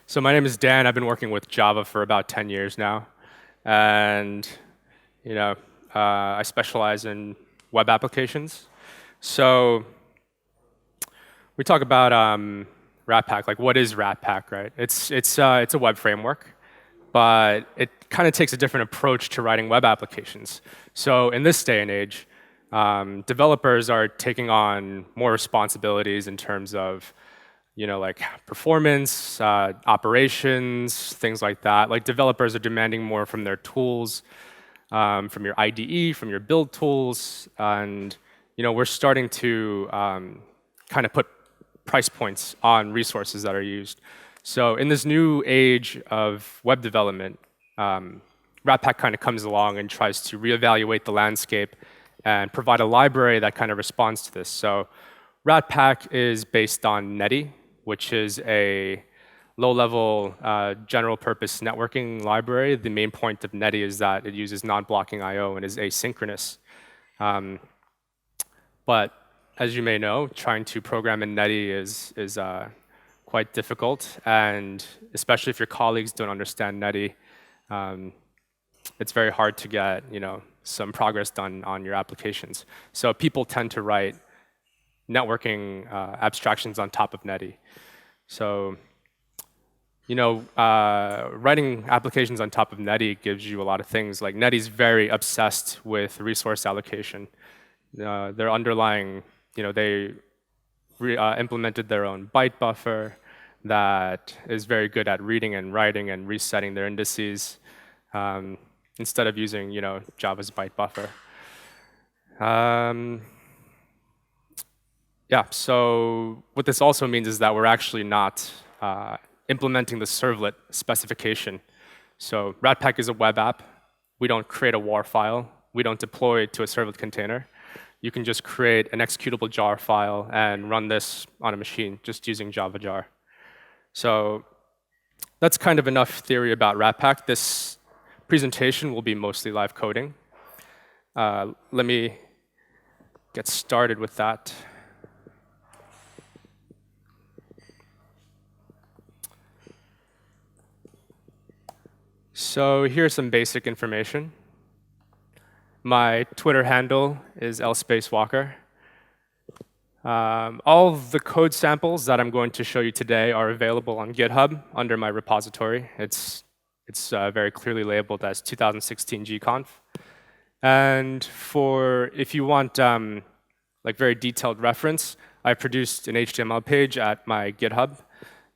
So my name is Dan. I've been working with Java for about 10 years now, and you know, I specialize in web applications. So we talk about Ratpack. Like, what is Ratpack, right? It's a web framework, but it kind of takes a different approach to writing web applications. So in this day and age, developers are taking on more responsibilities in terms of like performance, operations, things like that. Like developers are demanding more from their tools, from your IDE, from your build tools, and we're starting to kind of put price points on resources that are used. So in this new age of web development, Ratpack kind of comes along and tries to reevaluate the landscape and provide a library that kind of responds to this. So Ratpack is based on Netty, which is a low-level general-purpose networking library. The main point of Netty is that it uses non-blocking I/O and is asynchronous. But as you may know, trying to program in Netty is quite difficult, and especially if your colleagues don't understand Netty, it's very hard to get some progress done on your applications. So people tend to write networking abstractions on top of Netty. So, writing applications on top of Netty gives you a lot of things. Like Netty's very obsessed with resource allocation. Their underlying, they implemented their own byte buffer that is very good at reading and writing and resetting their indices instead of using, Java's byte buffer. Yeah, so what this also means is that we're actually not implementing the servlet specification. So Ratpack is a web app. We don't create a WAR file. We don't deploy it to a servlet container. You can just create an executable jar file and run this on a machine just using Java jar. So that's kind of enough theory about Ratpack. This presentation will be mostly live coding. Let me get started with that. So here's some basic information. My Twitter handle is lspacewalker. All of the code samples that I'm going to show you today are available on GitHub under my repository. It's very clearly labeled as 2016 jeeconf. And if you want like very detailed reference, I produced an HTML page at my GitHub,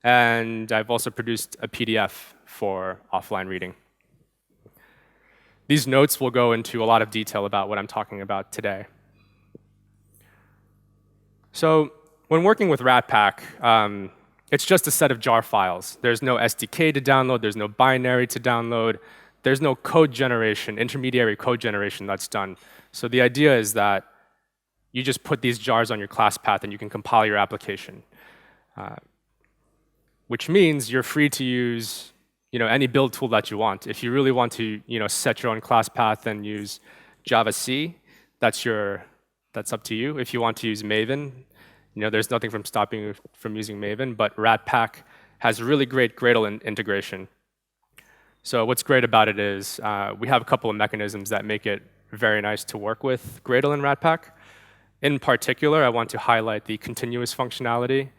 and I've also produced a PDF for offline reading. These notes will go into a lot of detail about what I'm talking about today. So when working with Ratpack, it's just a set of jar files. There's no SDK to download. There's no binary to download. There's no code generation, intermediary code generation that's done. So the idea is that you just put these jars on your class path and you can compile your application, which means you're free to use any build tool that you want. If you really want to set your own class path and use Java C, that's up to you. If you want to use Maven, there's nothing from stopping you from using Maven, but Ratpack has really great Gradle integration. So what's great about it is we have a couple of mechanisms that make it very nice to work with Gradle and Ratpack. In particular, I want to highlight the continuous functionality.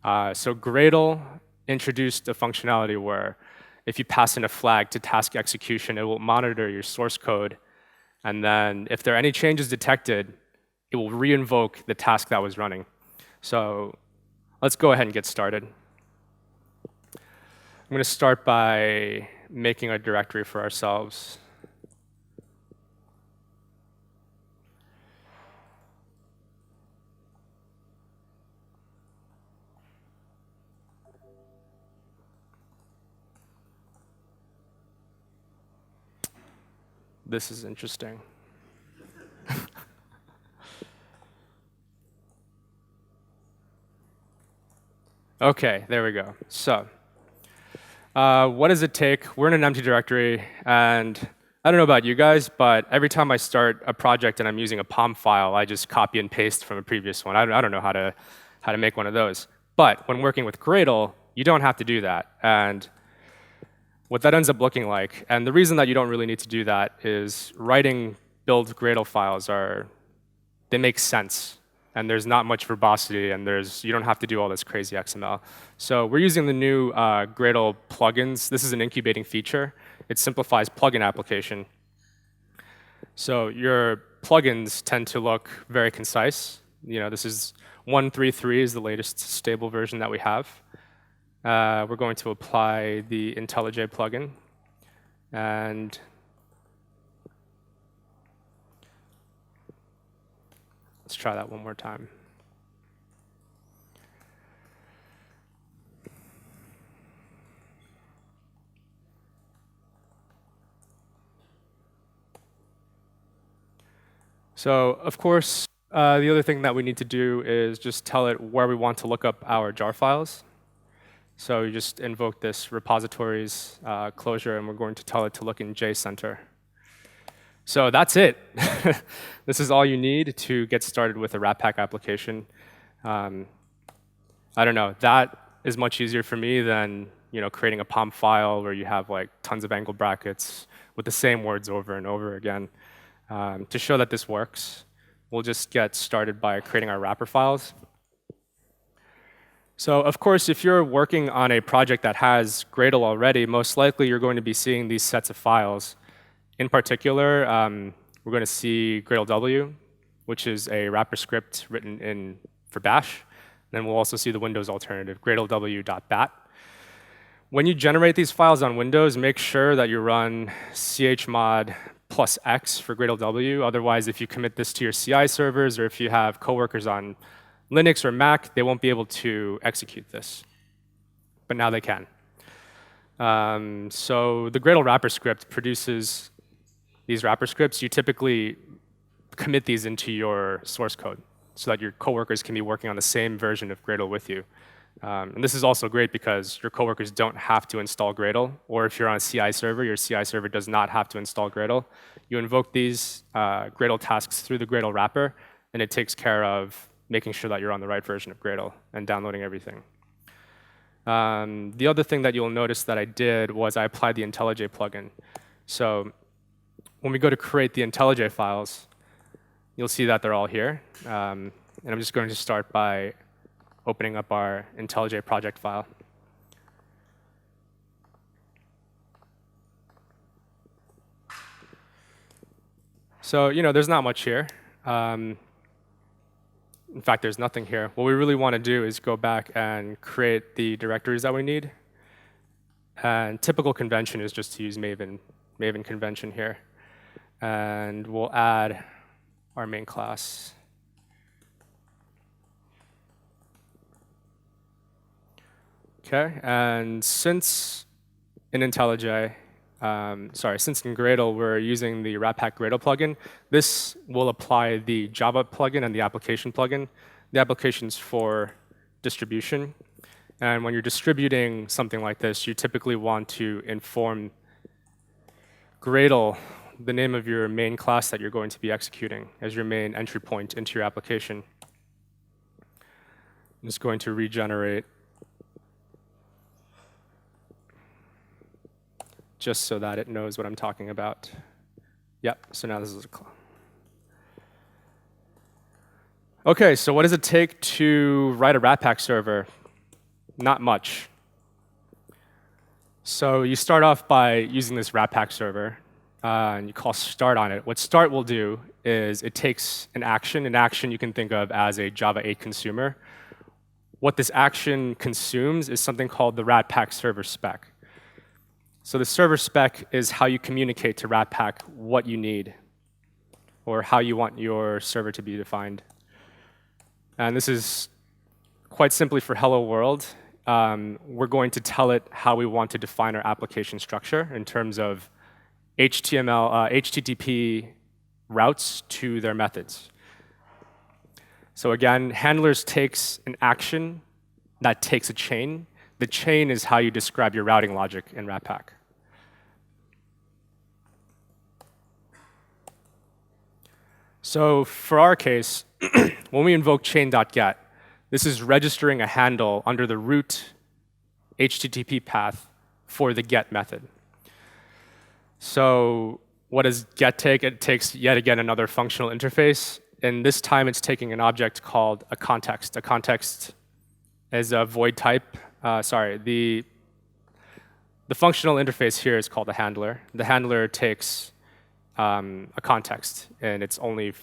So Gradle introduced a functionality where if you pass in a flag to task execution, it will monitor your source code. And then if there are any changes detected, it will reinvoke the task that was running. So let's go ahead and get started. I'm going to start by making a directory for ourselves. This is interesting. OK, there we go. So what does it take? We're in an empty directory. And I don't know about you guys, but every time I start a project and I'm using a POM file, I just copy and paste from a previous one. I don't know how to make one of those. But when working with Gradle, You don't have to do that. And what that ends up looking like, and the reason that you don't really need to do that is writing build Gradle files they make sense. And there's not much verbosity, and you don't have to do all this crazy XML. So we're using the new Gradle plugins. This is an incubating feature. It simplifies plugin application. So your plugins tend to look very concise. This is 1.3.3 is the latest stable version that we have. We're going to apply the IntelliJ plugin. And let's try that one more time. So of course, the other thing that we need to do is just tell it where we want to look up our jar files. So you just invoke this repositories closure, and we're going to tell it to look in JCenter. So that's it. This is all you need to get started with a Ratpack application. I don't know. That is much easier for me than creating a POM file where you have like tons of angle brackets with the same words over and over again. To show that this works, we'll just get started by creating our wrapper files. So of course, if you're working on a project that has Gradle already, most likely you're going to be seeing these sets of files. In particular, we're going to see Gradle W, which is a wrapper script written for Bash. Then we'll also see the Windows alternative, gradlew.bat. When you generate these files on Windows, make sure that you run chmod +x for Gradle W. Otherwise, if you commit this to your CI servers, or if you have coworkers on Linux or Mac, they won't be able to execute this. But now they can. So the Gradle wrapper script produces these wrapper scripts. You typically commit these into your source code so that your coworkers can be working on the same version of Gradle with you. And this is also great because your coworkers don't have to install Gradle, or if you're on a CI server, your CI server does not have to install Gradle. You invoke these Gradle tasks through the Gradle wrapper, and it takes care of making sure that you're on the right version of Gradle and downloading everything. The other thing that you'll notice that I did was I applied the IntelliJ plugin. So when we go to create the IntelliJ files, you'll see that they're all here. And I'm just going to start by opening up our IntelliJ project file. So there's not much here. In fact, there's nothing here. What we really want to do is go back and create the directories that we need. And typical convention is just to use Maven convention here. And we'll add our main class. Okay, and since in IntelliJ, since in Gradle we're using the Ratpack Gradle plugin, this will apply the Java plugin and the application plugin. The application's for distribution. And when you're distributing something like this, you typically want to inform Gradle the name of your main class that you're going to be executing as your main entry point into your application. I'm just going to regenerate just so that it knows what I'm talking about. Yep, so now this is a class. Okay, so what does it take to write a Ratpack server? Not much. So you start off by using this Ratpack server, and you call start on it. What start will do is it takes an action. An action you can think of as a Java 8 consumer. What this action consumes is something called the Ratpack server spec. So the server spec is how you communicate to Ratpack what you need, or how you want your server to be defined. And this is quite simply for Hello World. We're going to tell it how we want to define our application structure in terms of HTTP routes to their methods. So again, handlers takes an action that takes a chain. The chain is how you describe your routing logic in Ratpack. So for our case, when we invoke chain.get, this is registering a handle under the root HTTP path for the get method. So what does get take? It takes yet again another functional interface, and this time it's taking an object called a context. A context is a void type. The functional interface here is called a handler. The handler takes a context, and its only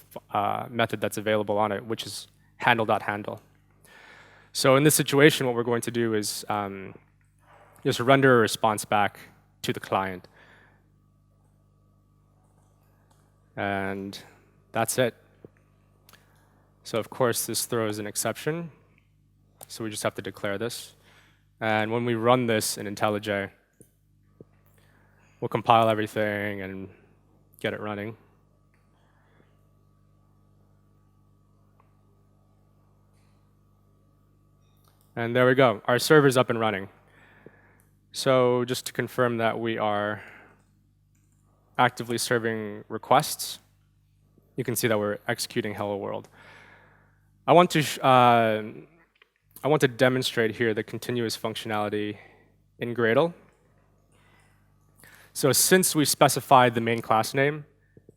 method that's available on it, which is handle.handle. So in this situation, what we're going to do is just render a response back to the client. And that's it. So of course, this throws an exception. So we just have to declare this. And when we run this in IntelliJ, we'll compile everything and get it running. And there we go. Our server's up and running. So just to confirm that we are actively serving requests, you can see that we're executing hello world. I want to demonstrate here the continuous functionality in Gradle. So since we specified the main class name,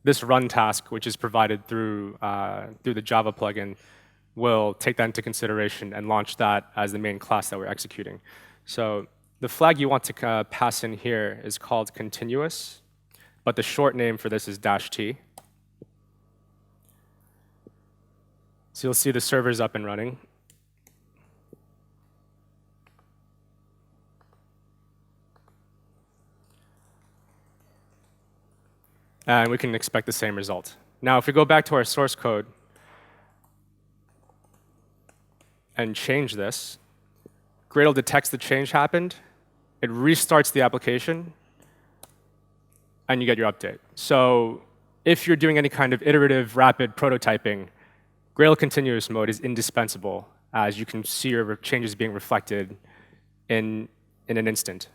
this run task, which is provided through the Java plugin, will take that into consideration and launch that as the main class that we're executing. So the flag you want to pass in here is called continuous, but the short name for this is -t. So you'll see the server's up and running. And we can expect the same result. Now, if we go back to our source code and change this, Gradle detects the change happened, it restarts the application, and you get your update. So if you're doing any kind of iterative, rapid prototyping, Gradle continuous mode is indispensable, as you can see your changes being reflected in an instant.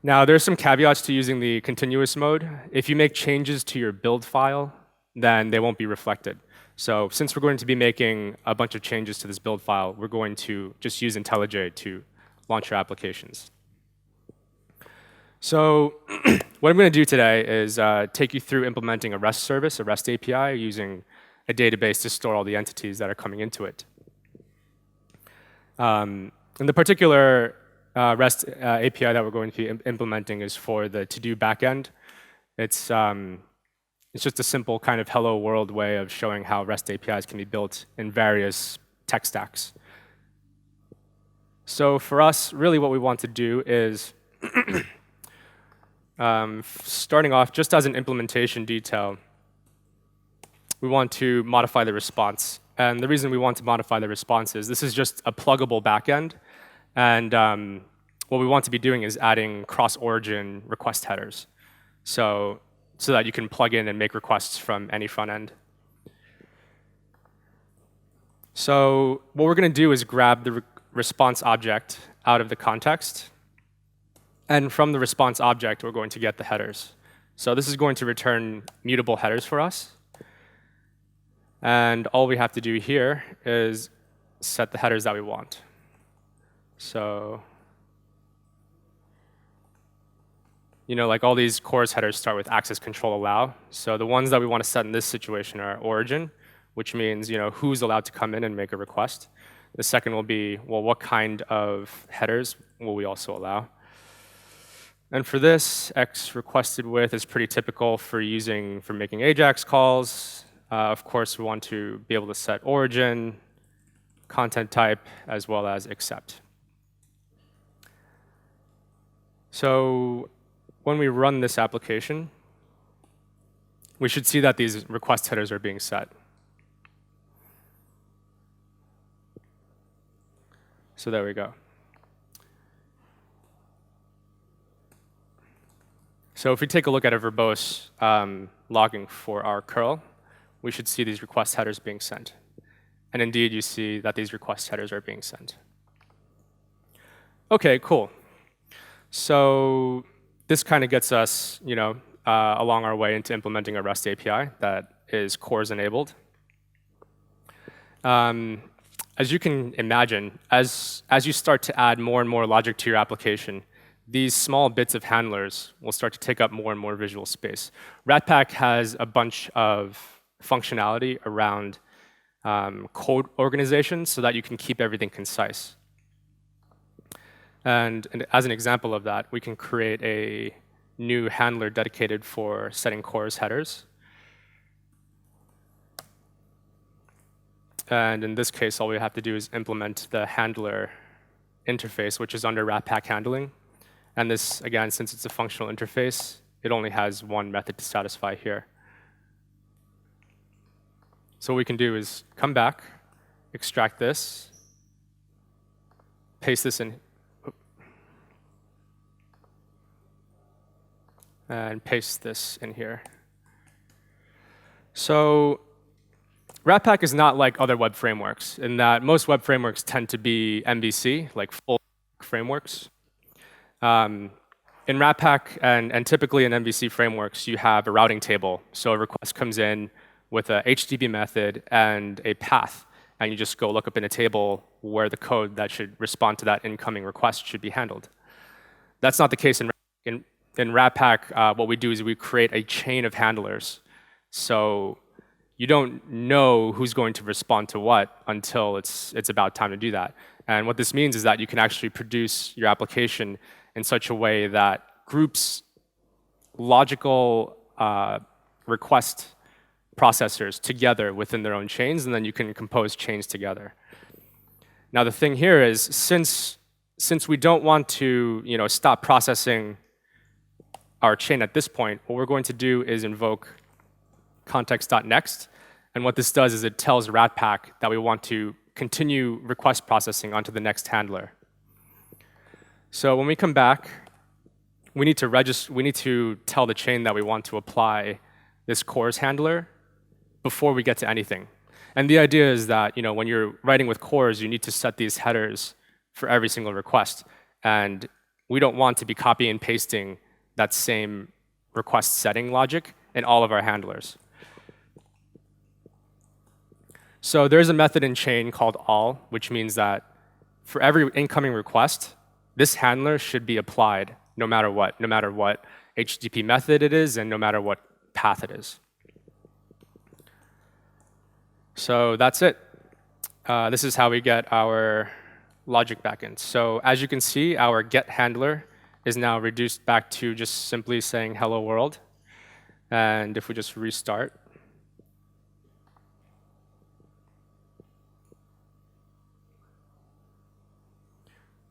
Now, there's some caveats to using the continuous mode. If you make changes to your build file, then they won't be reflected. So since we're going to be making a bunch of changes to this build file, we're going to just use IntelliJ to launch your applications. So what I'm going to do today is take you through implementing a REST service, a REST API, using a database to store all the entities that are coming into it. And the particular REST API that we're going to be implementing is for the to-do backend. It's just a simple kind of hello world way of showing how REST APIs can be built in various tech stacks. So for us, really what we want to do is, starting off just as an implementation detail, we want to modify the response. And the reason we want to modify the response is this is just a pluggable backend. And what we want to be doing is adding cross-origin request headers, so that you can plug in and make requests from any front end. So what we're going to do is grab the response object out of the context. And from the response object, we're going to get the headers. So this is going to return mutable headers for us. And all we have to do here is set the headers that we want. So, like all these CORS headers start with access control allow. So the ones that we want to set in this situation are origin, which means who's allowed to come in and make a request. The second will be, well, what kind of headers will we also allow? And for this, X requested with is pretty typical for making AJAX calls. Of course, we want to be able to set origin, content type, as well as accept. So when we run this application, we should see that these request headers are being set. So there we go. So if we take a look at a verbose logging for our curl, we should see these request headers being sent. And indeed, you see that these request headers are being sent. OK, cool. So this kind of gets us along our way into implementing a REST API that is CORS enabled. And as you can imagine, as you start to add more and more logic to your application, these small bits of handlers will start to take up more and more visual space. Ratpack has a bunch of functionality around code organization so that you can keep everything concise. And as an example of that, we can create a new handler dedicated for setting cores headers. And in this case, all we have to do is implement the handler interface, which is under Ratpack handling. And this, again, since it's a functional interface, it only has one method to satisfy here. So what we can do is come back, extract this, paste this in, and paste this in here. So Ratpack is not like other web frameworks in that most web frameworks tend to be MVC, like full frameworks. In Ratpack and typically in MVC frameworks, you have a routing table. So a request comes in with a HTTP method and a path, and you just go look up in a table where the code that should respond to that incoming request should be handled. That's not the case in Ratpack. What we do is we create a chain of handlers. So you don't know who's going to respond to what until it's about time to do that. And what this means is that you can actually produce your application in such a way that groups logical request processors together within their own chains, and then you can compose chains together. Now the thing here is, since we don't want to stop processing our chain at this point, what we're going to do is invoke context.next. And what this does is it tells Ratpack that we want to continue request processing onto the next handler. So when we come back, we need to tell the chain that we want to apply this cores handler before we get to anything. And the idea is that when you're writing with cores, you need to set these headers for every single request. And we don't want to be copy and pasting that same request setting logic in all of our handlers. So there's a method in chain called all, which means that for every incoming request, this handler should be applied no matter what HTTP method it is and no matter what path it is. So that's it. This is how we get our logic backend. So as you can see, our get handler is now reduced back to just simply saying hello world. And if we just restart,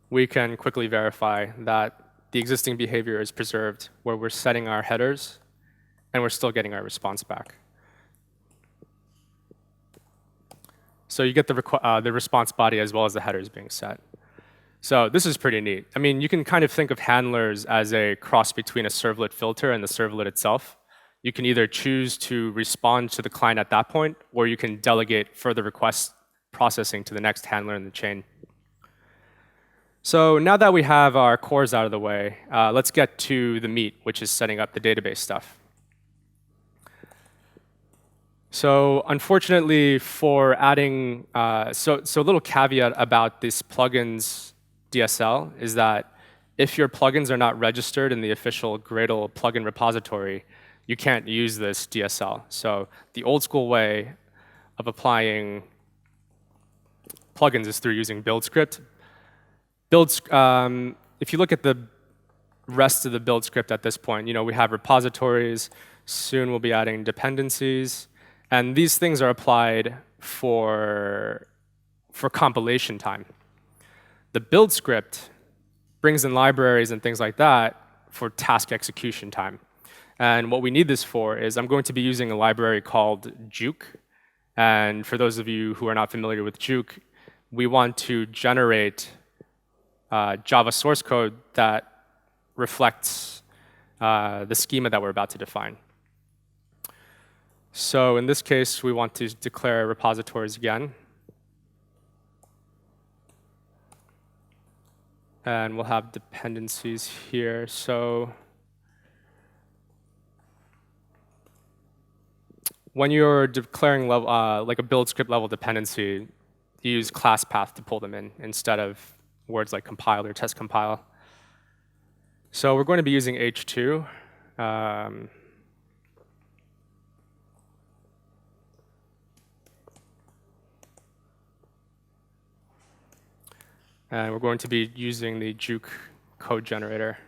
we can quickly verify that the existing behavior is preserved where we're setting our headers and we're still getting our response back. So you get the response body as well as the headers being set. So this is pretty neat. I mean, you can kind of think of handlers as a cross between a servlet filter and the servlet itself. You can either choose to respond to the client at that point, or you can delegate further request processing to the next handler in the chain. So now that we have our cores out of the way, let's get to the meat, which is setting up the database stuff. So unfortunately for adding, so a little caveat about this plugins DSL is that if your plugins are not registered in the official Gradle plugin repository, you can't use this DSL. So the old school way of applying plugins is through using build script. If you look at the rest of the build script at this point, we have repositories. Soon we'll be adding dependencies. And these things are applied for compilation time. The build script brings in libraries and things like that for task execution time. And what we need this for is I'm going to be using a library called Juke. And for those of you who are not familiar with Juke, we want to generate Java source code that reflects the schema that we're about to define. So in this case, we want to declare repositories again. And we'll have dependencies here. So when you're declaring level, like a build script level dependency, use class path to pull them in instead of words like compile or test compile. So we're going to be using h2. And we're going to be using the Juke code generator.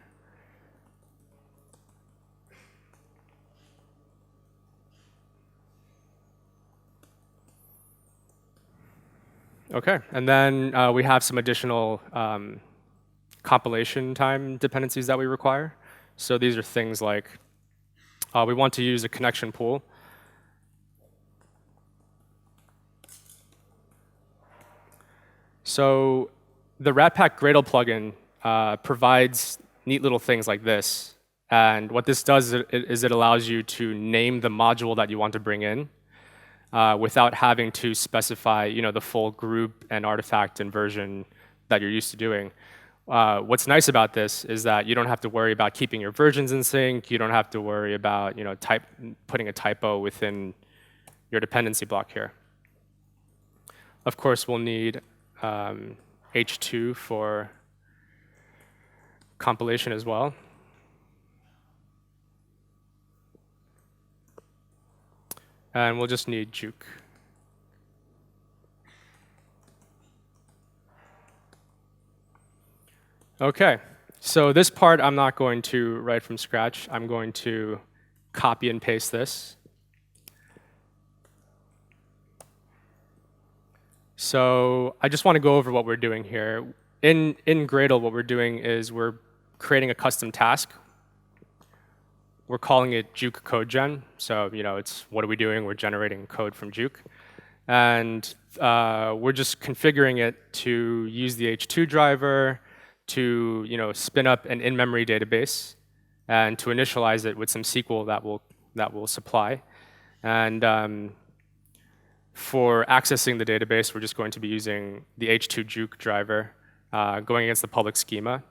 OK, and then we have some additional compilation time dependencies that we require. So these are things like we want to use a connection pool. So the Ratpack Gradle plugin provides neat little things like this. And what this does is it allows you to name the module that you want to bring in without having to specify the full group and artifact and version that you're used to doing. What's nice about this is that you don't have to worry about keeping your versions in sync. You don't have to worry about putting a typo within your dependency block here. Of course, we'll need h2 for compilation as well. And we'll just need Juke. OK, so this part I'm not going to write from scratch. I'm going to copy and paste this. So I just want to go over what we're doing here. In Gradle, what we're doing is we're creating a custom task. We're calling it Juke code gen. So it's what are we doing? We're generating code from Juke. And we're just configuring it to use the h2 driver, to spin up an in-memory database, and to initialize it with some SQL that will supply. And for accessing the database, we're just going to be using the h2 Juke driver, going against the public schema.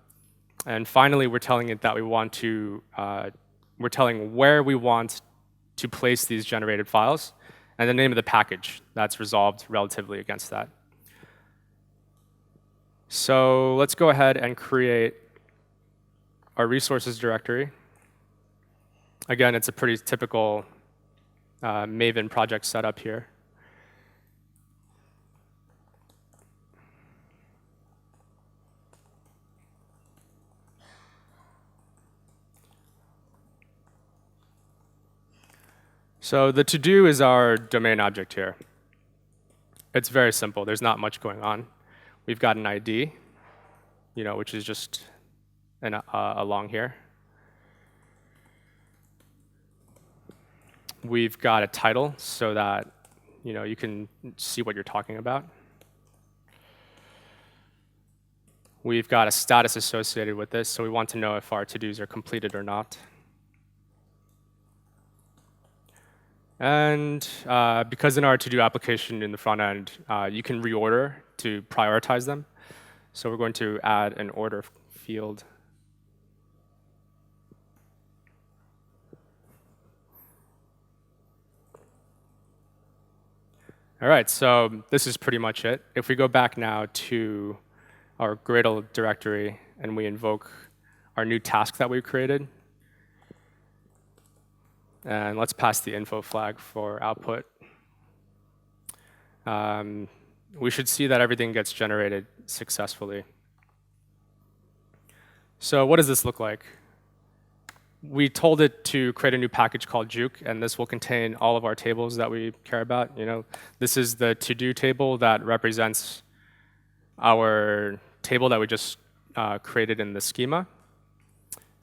And finally, we're telling it that we're telling where we want to place these generated files, and the name of the package that's resolved relatively against that. So let's go ahead and create our resources directory. Again, it's a pretty typical Maven project setup here. So the to-do is our domain object here. It's very simple. There's not much going on. We've got an ID, which is just along here. We've got a title so that you can see what you're talking about. We've got a status associated with this, so we want to know if our to-dos are completed or not. And because in our to-do application in the front end, you can reorder to prioritize them. So we're going to add an order field. All right, so this is pretty much it. If we go back now to our Gradle directory and we invoke our new task that we created, and let's pass the info flag for output. We should see that everything gets generated successfully. So what does this look like? We told it to create a new package called Juke, and this will contain all of our tables that we care about. This is the to-do table that represents our table that we just created in the schema.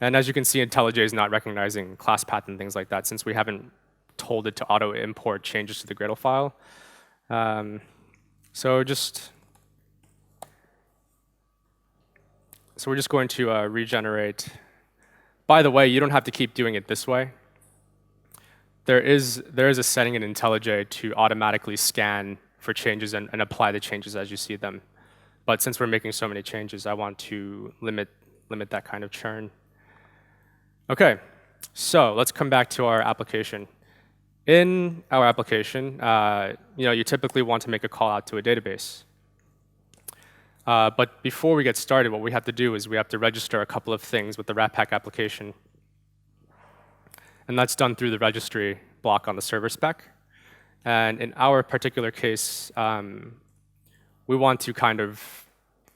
And as you can see, IntelliJ is not recognizing class path and things like that since we haven't told it to auto-import changes to the Gradle file. So we're just going to regenerate. By the way, you don't have to keep doing it this way. There is a setting in IntelliJ to automatically scan for changes and apply the changes as you see them. But since we're making so many changes, I want to limit that kind of churn. OK, so let's come back to our application. In our application, you typically want to make a call out to a database. But before we get started, what we have to do is we have to register a couple of things with the Ratpack application. And that's done through the registry block on the server spec. And in our particular case, we want to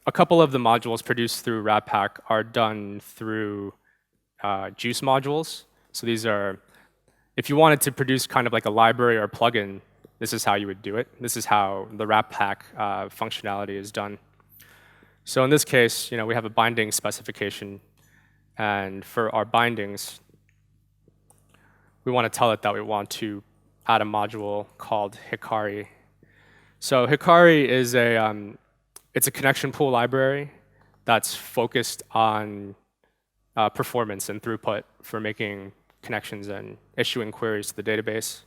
a couple of the modules produced through Ratpack are done through juice modules. So these are, if you wanted to produce kind of like a library or a plugin, this is how you would do it. This is how the Ratpack functionality is done. So in this case, we have a binding specification. And for our bindings, we want to tell it that we want to add a module called Hikari. So Hikari is it's a connection pool library that's focused on performance and throughput for making connections and issuing queries to the database.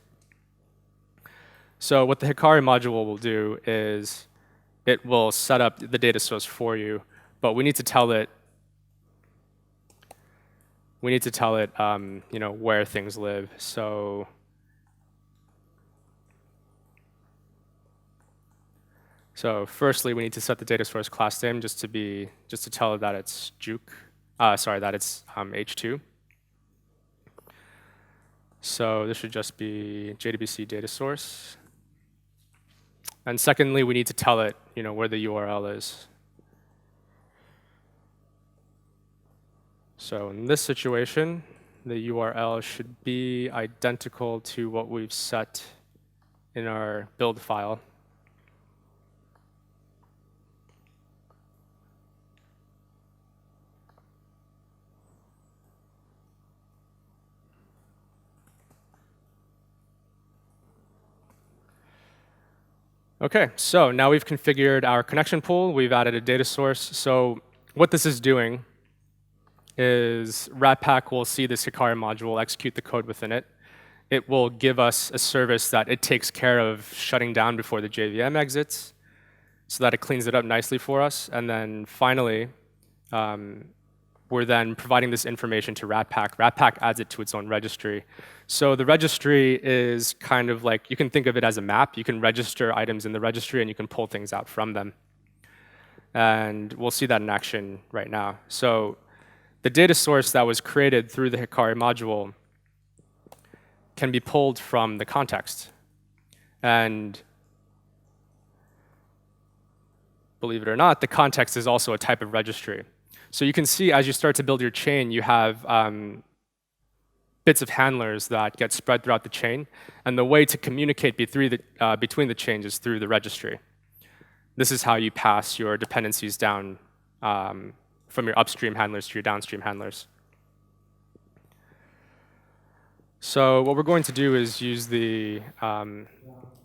So what the Hikari module will do is it will set up the data source for you, but we need to tell it where things live. So firstly, we need to set the data source class name just to tell it that it's that it's H2. So this should just be JDBC data source. And secondly, we need to tell it, where the URL is. So in this situation, the URL should be identical to what we've set in our build file. OK, so now we've configured our connection pool. We've added a data source. So what this is doing is Ratpack will see this Hikari module, execute the code within it. It will give us a service that it takes care of shutting down before the JVM exits so that it cleans it up nicely for us. And then finally, we're then providing this information to Ratpack. Ratpack adds it to its own registry. So the registry is kind of like, you can think of it as a map. You can register items in the registry, and you can pull things out from them. And we'll see that in action right now. So the data source that was created through the Hikari module can be pulled from the context. And believe it or not, the context is also a type of registry. So you can see as you start to build your chain, you have bits of handlers that get spread throughout the chain. And the way to communicate between the chains is through the registry. This is how you pass your dependencies down from your upstream handlers to your downstream handlers. So what we're going to do is use the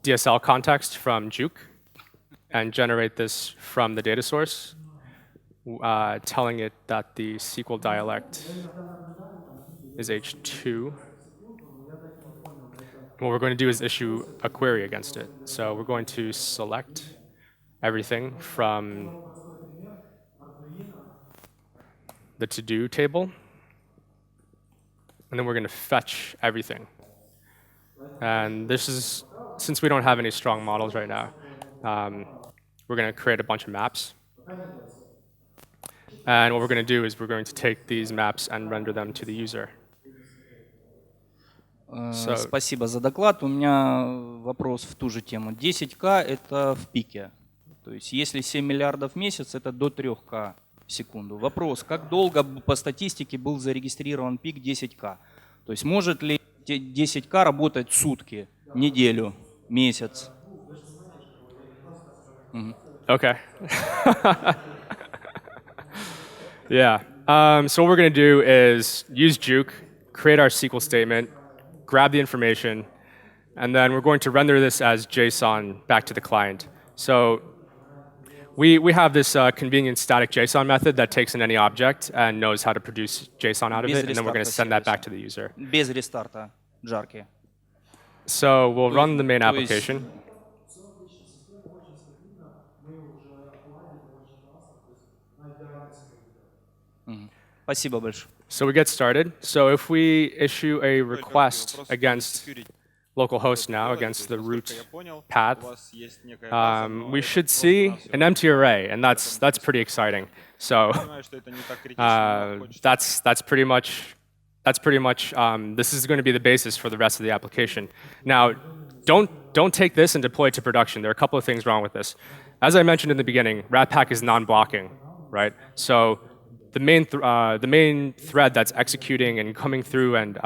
DSL context from Juke and generate this from the data source, telling it that the SQL dialect is H2. What we're going to do is issue a query against it. So we're going to select everything from the to-do table. And then we're going to fetch everything. And this is, since we don't have any strong models right now, we're going to create a bunch of maps. And what we're going to do is we're going to take these maps and render them to the user. Спасибо за доклад. У меня вопрос в ту же тему. 10К — это в пике. То есть если 7 миллиардов в месяц, это до 3К в секунду. Вопрос, как долго по статистике был зарегистрирован пик 10К? То есть может ли 10К работать сутки, неделю, месяц? OK. Yeah. So what we're going to do is use Juke, create our SQL statement, grab the information, and then we're going to render this as JSON back to the client. So we have this convenient static JSON method that takes in any object and knows how to produce JSON out of it, and then we're going to send that back to the user. Без рестарта жарки. So we'll run the main application. Спасибо большое. So we get started. So if we issue a request against localhost now against the root path, we should see an empty array, and that's pretty exciting. So that's pretty much this is going to be the basis for the rest of the application. Now, don't take this and deploy it to production. There are a couple of things wrong with this. As I mentioned in the beginning, Ratpack is non-blocking, right? So the main thread that's executing and coming through and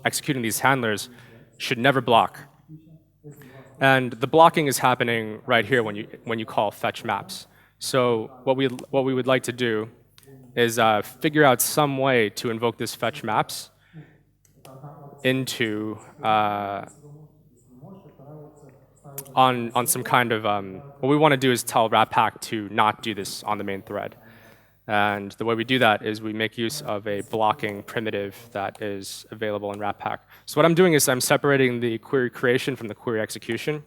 executing these handlers should never block. And the blocking is happening right here when you call fetch maps. So what we would like to do is figure out some way to invoke this fetch maps into on some kind of what we want to do is tell Ratpack to not do this on the main thread. And the way we do that is we make use of a blocking primitive that is available in Ratpack. So what I'm doing is I'm separating the query creation from the query execution.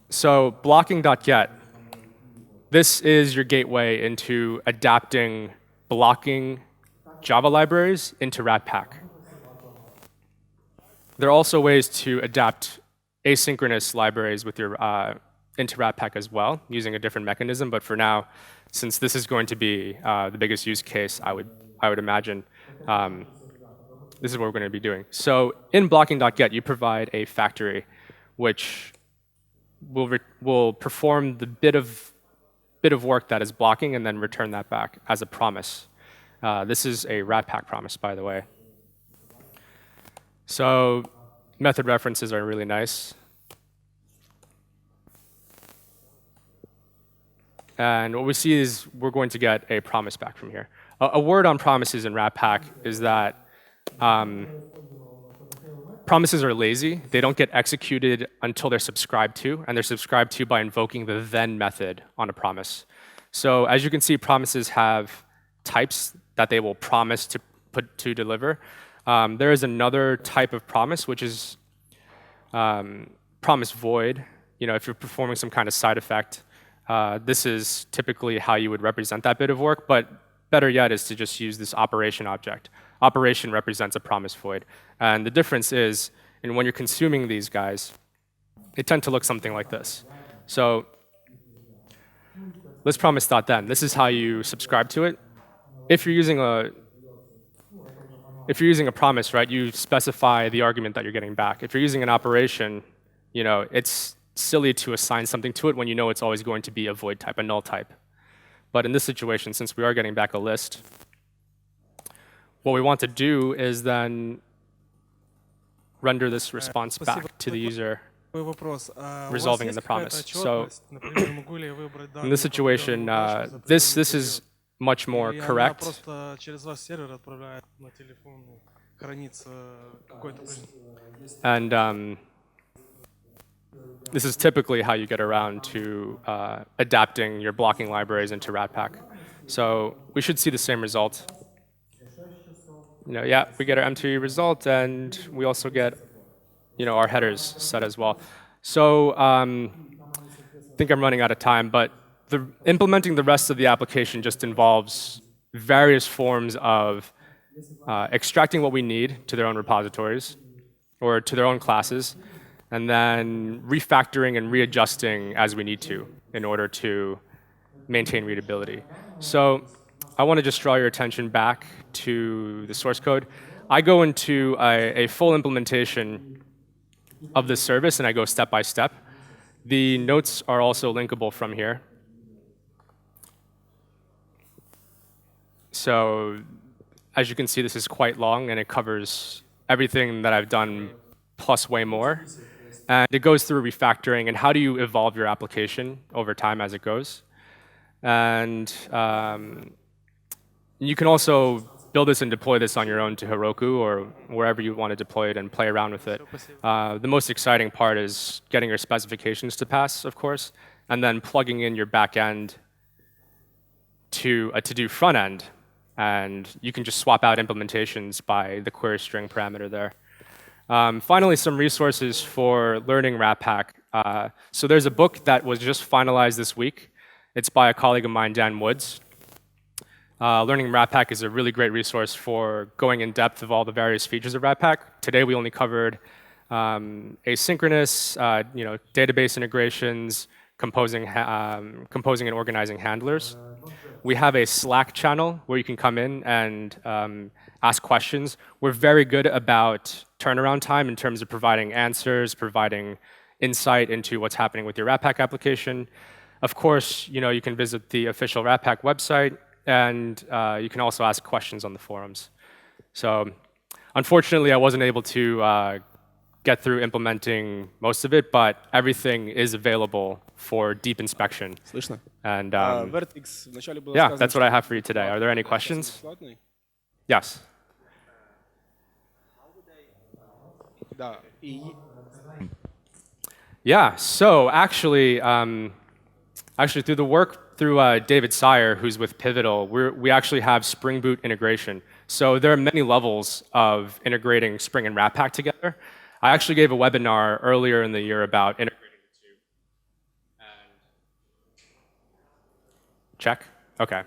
So blocking.get, this is your gateway into adapting blocking Java libraries into Ratpack. There are also ways to adapt asynchronous libraries with your into Ratpack as well, using a different mechanism. But for now, since this is going to be the biggest use case, I would imagine this is what we're going to be doing. So in blocking.get, you provide a factory which will perform the bit of work that is blocking and then return that back as a promise. This is a Ratpack promise, by the way. So method references are really nice. And what we see is we're going to get a promise back from here. A word on promises in Ratpack is that promises are lazy. They don't get executed until they're subscribed to, and they're subscribed to by invoking the then method on a promise. So as you can see, promises have types that they will promise to deliver. There is another type of promise, which is promise void. You know, if you're performing some kind of side effect, this is typically how you would represent that bit of work, but better yet is to just use this operation object. Operation represents a promise void. And the difference is, when you're consuming these guys, they tend to look something like this. So let's promise.then. This is how you subscribe to it. If you're using a promise, right, you specify the argument that you're getting back. If you're using an operation, you know, it's silly to assign something to it when you know it's always going to be a void type, a null type. But in this situation, since we are getting back a list, what we want to do is then render this response back to the user, resolving in the promise. So in this situation, this is much more correct. And this is typically how you get around to adapting your blocking libraries into Ratpack. So we should see the same result. You know, yeah, we get our empty result, and we also get, you know, our headers set as well. So I think I'm running out of time, but implementing the rest of the application just involves various forms of extracting what we need to their own repositories or to their own classes, and then refactoring and readjusting as we need to in order to maintain readability. So I want to just draw your attention back to the source code. I go into a full implementation of this service, and I go step by step. The notes are also linkable from here. So as you can see, this is quite long, and it covers everything that I've done plus way more. And it goes through refactoring and how do you evolve your application over time as it goes. And you can also build this and deploy this on your own to Heroku or wherever you want to deploy it and play around with it. The most exciting part is getting your specifications to pass, of course, and then plugging in your back end to a to-do front end. And you can just swap out implementations by the query string parameter there. Finally, some resources for learning Ratpack. So there's a book that was just finalized this week. It's by a colleague of mine, Dan Woods. Learning Ratpack is a really great resource for going in depth of all the various features of Ratpack. Today we only covered asynchronous, database integrations, composing and organizing handlers. We have a Slack channel where you can come in and ask questions. We're very good about turnaround time in terms of providing answers, providing insight into what's happening with your Ratpack application. Of course, you can visit the official Ratpack website, and you can also ask questions on the forums. So unfortunately, I wasn't able to get through implementing most of it, but everything is available for deep inspection. Слышно? And Vertex вначале было yeah, сказано, that's what I что have for you today. Are there any questions? бесплатный. Yes. Да. И Yeah, so actually through the work through David Sire, who's with Pivotal, we actually have Spring Boot integration. So there are many levels of integrating Spring and Ratpack together. I actually gave a webinar earlier in the year about integrating the two. And check? Okay.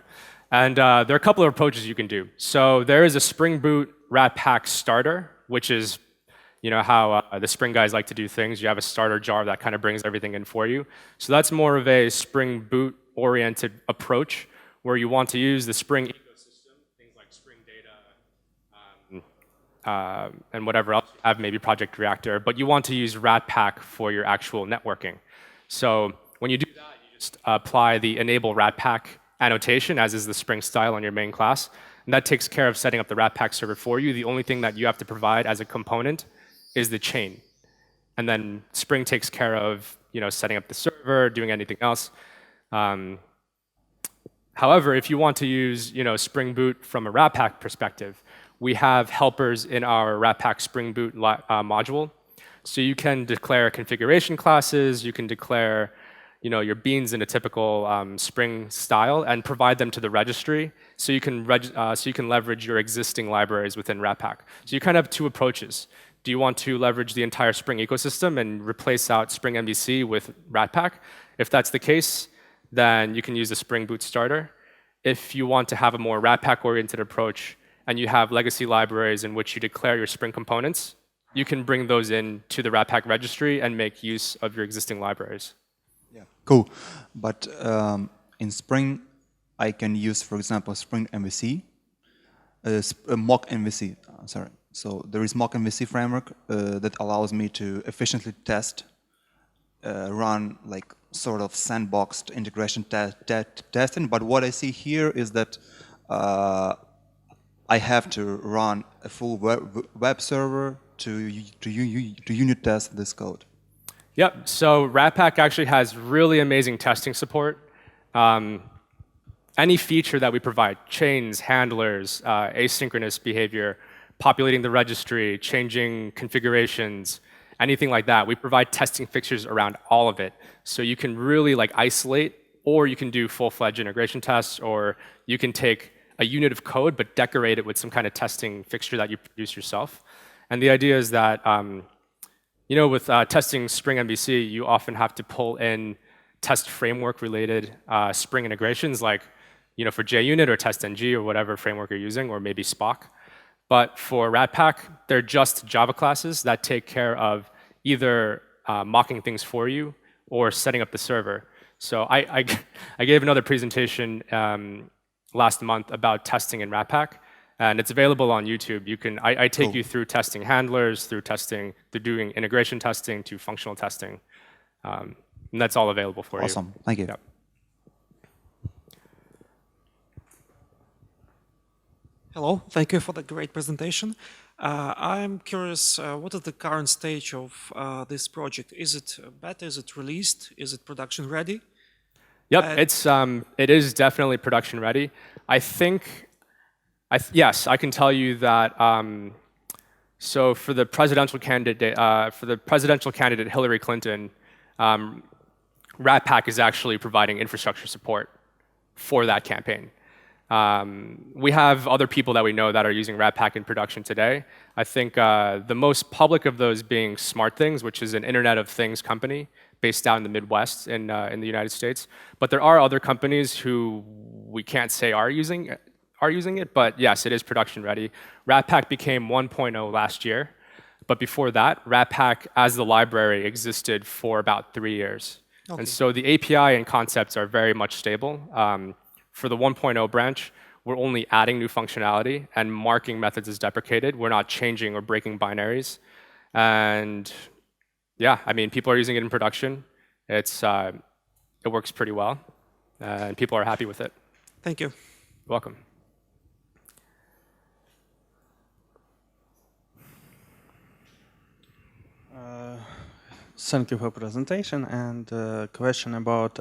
And there are a couple of approaches you can do. So there is a Spring Boot Ratpack starter, which is how the Spring guys like to do things. You have a starter jar that kind of brings everything in for you. So that's more of a Spring Boot-oriented approach where you want to use the Spring ecosystem, things like Spring Data, and whatever else you have, maybe Project Reactor, but you want to use Ratpack for your actual networking. So when you do that, you just apply the enable Ratpack annotation, as is the Spring style on your main class, and that takes care of setting up the Ratpack server for you. The only thing that you have to provide as a component is the chain. And then Spring takes care of setting up the server, doing anything else. However, if you want to use Spring Boot from a Ratpack perspective, we have helpers in our Ratpack Spring Boot module. So you can declare configuration classes, you can declare your beans in a typical Spring style and provide them to the registry so you can leverage your existing libraries within Ratpack. So you kind of have two approaches. Do you want to leverage the entire Spring ecosystem and replace out Spring MVC with Ratpack? If that's the case, then you can use the Spring Boot starter. If you want to have a more Ratpack-oriented approach and you have legacy libraries in which you declare your Spring components, you can bring those in to the Ratpack registry and make use of your existing libraries. Yeah, cool. But in Spring, I can use, for example, Spring MVC, mock MVC, sorry. So there is mock MVC framework that allows me to efficiently test, run like sort of sandboxed integration testing. But what I see here is that I have to run a full web server to unit test this code. Yep, so Ratpack actually has really amazing testing support. Any feature that we provide, chains, handlers, asynchronous behavior, populating the registry, changing configurations, anything like that, we provide testing fixtures around all of it. So you can really isolate, or you can do full-fledged integration tests, or you can take a unit of code but decorate it with some kind of testing fixture that you produce yourself. And the idea is that with testing Spring MVC, you often have to pull in test framework-related Spring integrations, like for JUnit or TestNG or whatever framework you're using, or maybe Spock. But for Ratpack, they're just Java classes that take care of either mocking things for you or setting up the server. So I gave another presentation last month about testing in Ratpack, and it's available on YouTube. I take you through testing handlers, through doing integration testing to functional testing, and that's all available for you. Awesome, thank you. Yep. Hello, thank you for the great presentation. I'm curious, what is the current stage of this project? Is it beta? Is it released? Is it production ready? Yep, it is definitely production ready. I think, yes, I can tell you that. So for the presidential candidate, Hillary Clinton, Ratpack is actually providing infrastructure support for that campaign. We have other people that we know that are using Ratpack in production today. I think the most public of those being SmartThings, which is an Internet of Things company based out in the Midwest in the United States. But there are other companies who we can't say are using are using it, but yes, it is production ready. Ratpack became 1.0 last year, but before that, Ratpack as the library existed for about 3 years. Okay. And so the API and concepts are very much stable. For the 1.0 branch, we're only adding new functionality and marking methods as deprecated. We're not changing or breaking binaries. And yeah, I mean, people are using it in production. It works pretty well, and people are happy with it. Thank you. You're welcome. Thank you for presentation, and question about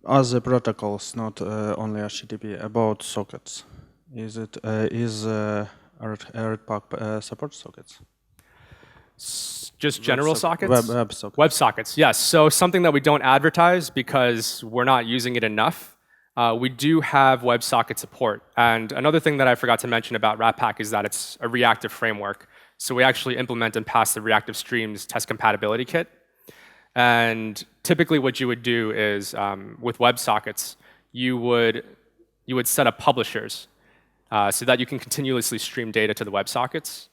other protocols, not only HTTP, about sockets. Is Ratpack support sockets? Just general sockets? Web sockets. WebSockets, yes. So something that we don't advertise because we're not using it enough. We do have WebSocket support. And another thing that I forgot to mention about Ratpack is that it's a reactive framework. So we actually implement and pass the reactive streams test compatibility kit. And typically what you would do is with WebSockets, you would set up publishers so that you can continuously stream data to the WebSockets.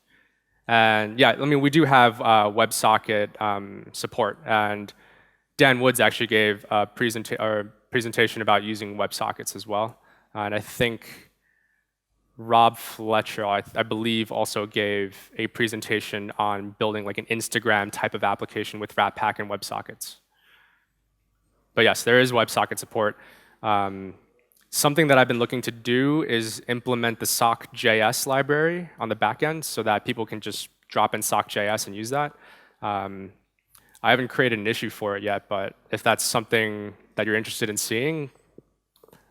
And yeah, I mean, we do have WebSocket support. And Dan Woods actually gave a presentation about using WebSockets as well. And I think Rob Fletcher, I believe, also gave a presentation on building like an Instagram type of application with Ratpack and WebSockets. But yes, there is WebSocket support. Something that I've been looking to do is implement the sock.js library on the back end so that people can just drop in sock.js and use that. I haven't created an issue for it yet, but if that's something that you're interested in seeing,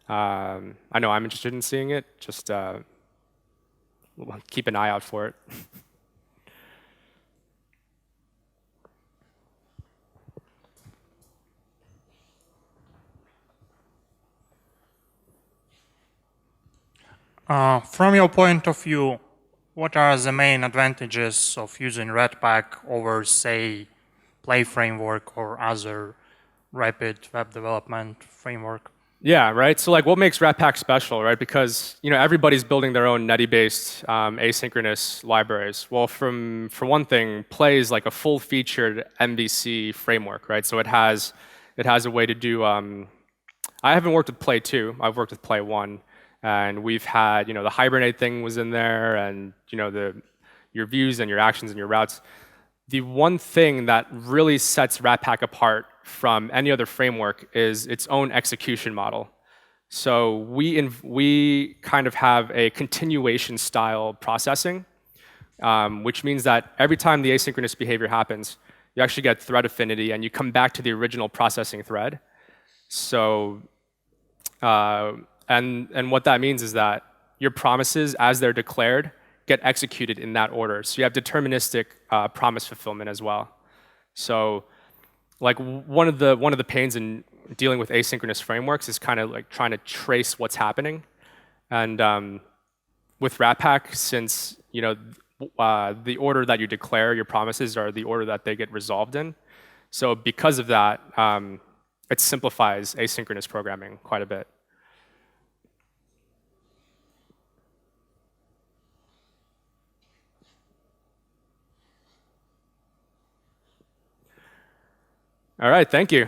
I know I'm interested in seeing it. Just keep an eye out for it. From your point of view, what are the main advantages of using Ratpack over, say, Play framework or other rapid web development framework? Yeah, right. So like, what makes Ratpack special, right? Because everybody's building their own Netty-based asynchronous libraries. Well, for one thing, Play is like a full-featured MVC framework, right? So it has a way to do. I haven't worked with Play 2. I've worked with Play 1, and we've had the Hibernate thing was in there, and your views and your actions and your routes. The one thing that really sets Ratpack apart from any other framework is its own execution model. So we kind of have a continuation style processing, which means that every time the asynchronous behavior happens, you actually get thread affinity and you come back to the original processing thread. So, and what that means is that your promises, as they're declared, get executed in that order. So you have deterministic promise fulfillment as well. So like one of the pains in dealing with asynchronous frameworks is kind of like trying to trace what's happening. And with Ratpack, since the order that you declare your promises are the order that they get resolved in. So because of that, it simplifies asynchronous programming quite a bit. All right, thank you.